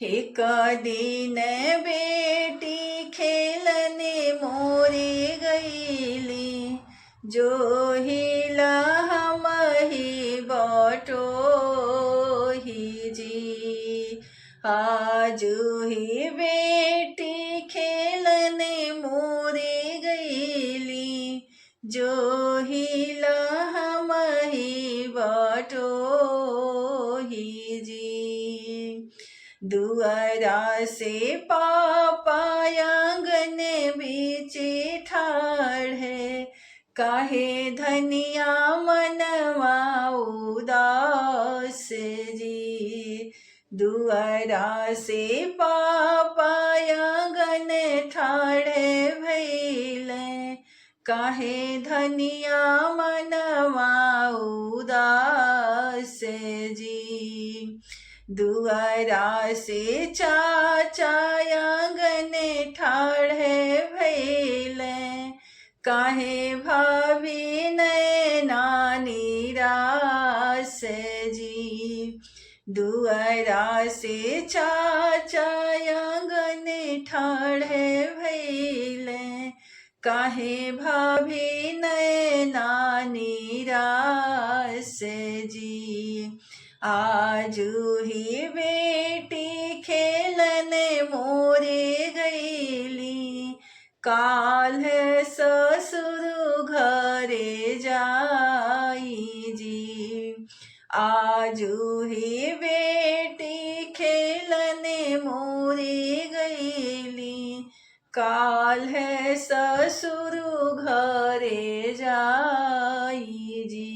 एक दिन बेटी खेलने मोरे गईली, जो हिला हम ही बटोही जी। आजू ही बेटी खेलने मोरे गईली, जो हिला हम ही बटोही जी। दुआरा से पापा आंगन बीचे ठाड़ है, काहे धनिया मनवा उदास जी। दुआरा से पापा आंगन ठाड़ भइल, काहे धनिया मनवा उदास जी। दुआरा से चाचा आंगन ठाड़ भइल, काहे भाभी नैना निराश जी। दुआरा से चाचा आंगन ठाड़ भइल, काहे भाभी नैना निराश जी। आजू ही बेटी खेलने मोरे गईली, काल ससुर घरे जाई जी। आजू ही बेटी खेलने मोरे गईली, काल ससुर घरे जाई जी।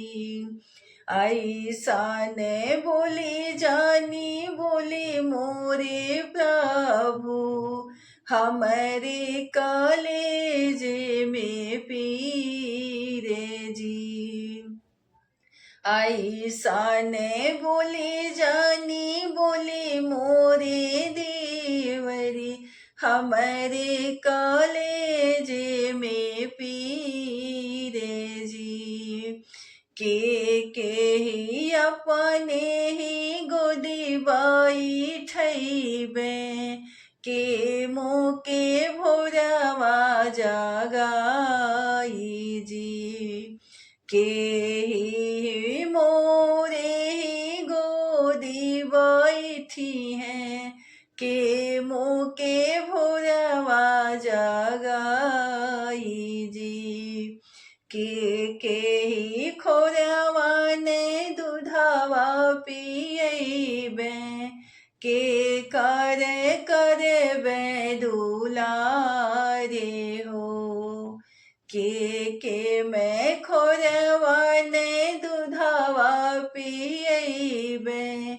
ऐसाने बोली जानी बोली मोरे प्रभु, हमारे कलेज में पीरे जी। ऐसाने बोली जानी बोली मोरे देवरी, हमारे कलेज में पीरे जी। के ही अपने ही गोदी बैठैबे, के मोके भोरवा जगाई जी। के ही मोरे ही गोदी बैठी हैं, के मोके भोरवा जगाई जी। के ही खोरवा ने दूधवा पियबे, के करबे दुलारे हो। के मैं खोरवा ने दूधवा पियबे,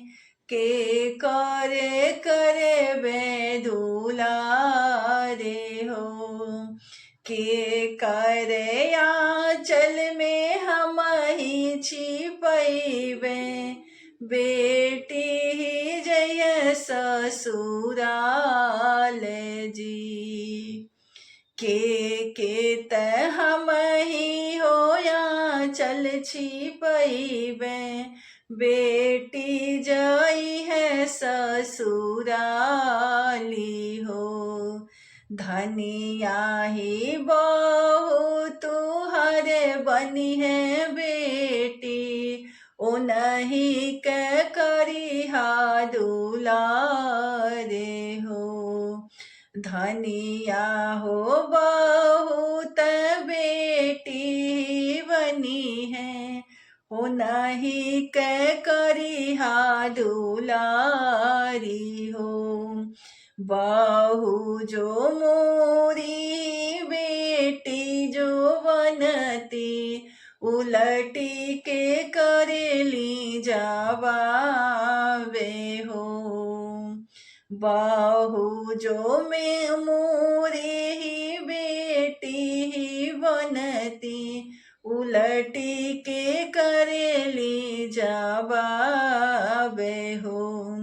के करबे दुलारे हो। के करे आंचल में हम ही छिपैबे, बेटी ही जय ससुराल जी। के त हम ही हो आंचल छिपैबे, बेटी जई है ससुराली हो। धनिया ही बहू तुहर बनी है बेटी, उन्हीं के करिहा दुलारे हो। धनिया हो बहुत बेटी बनी है, उन्हीं के करिहा दुलारी हो। बहू जो मोरी बेटी जो बनती, उलटी के करेली जावावे हो। बहू जो में मोरी ही बेटी ही बनती, उलटी के करेली जावावे हो।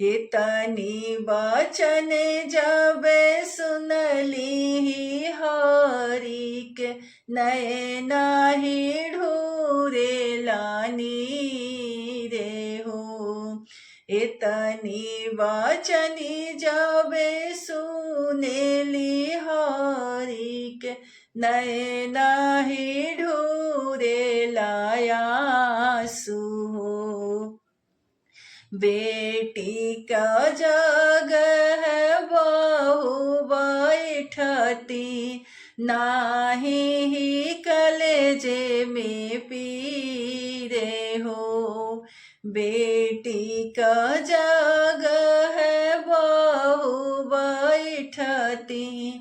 इतनी बचन जब सुनली हरि के, नैना ही ढूरे लानी रे हो। इतनी वचनी जबे सुनेली हरि के, नैना ही ढूरे लायासु हो। बेटी का जग है बहु बैठती, नाही ही कलेजे में पीरे हो। बेटी का जग है बहु बैठती,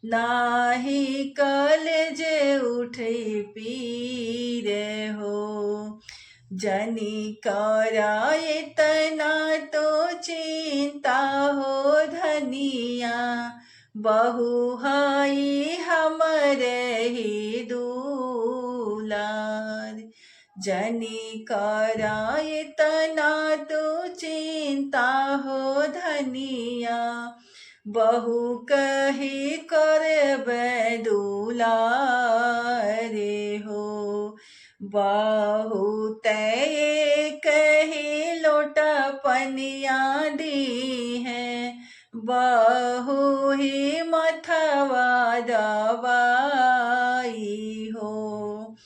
नाही कलेजे उठे पीरे हो। जनी करा इतना तो चिंता हो धनिया, बहु हाई हमरे ही दूलार। जनी करा इतना तो चिंता हो धनिया, बहु कही करबे दुलारे हो। बहुत कही लोटा पनिया दी है, बहु ही मथवा दवाई हो।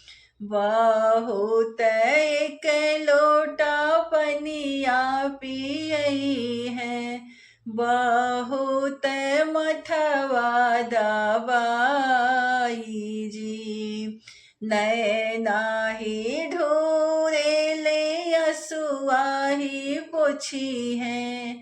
बहुत एक लोटा पनिया पियई है, बहुत मथवा दवाई जी। नैना ही ढूरे ले असुआ ही पोछी है,